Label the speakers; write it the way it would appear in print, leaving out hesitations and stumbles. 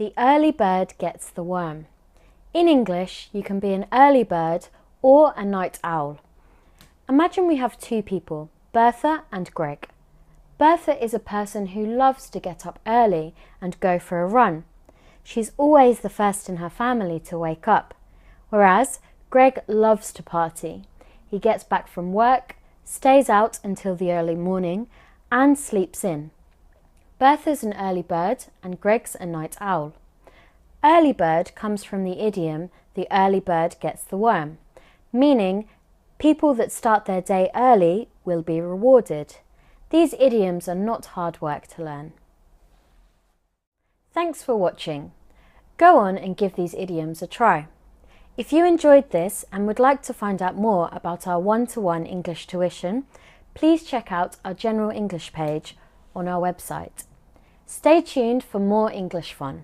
Speaker 1: The early bird gets the worm. In English, you can be an early bird or a night owl. Imagine we have two people, Bertha and Greg. Bertha is a person who loves to get up early and go for a run. She's always the first in her family to wake up, whereas Greg loves to party. He gets back from work, stays out until the early morning, and sleeps in. Bertha's an early bird and Greg's a night owl. Early bird comes from the idiom, the early bird gets the worm, meaning people that start their day early will be rewarded. These idioms are not hard work to learn. Thanks for watching. Go on and give these idioms a try. If you enjoyed this and would like to find out more about our one-to-one English tuition, please check out our General English page on our website. Stay tuned for more English fun.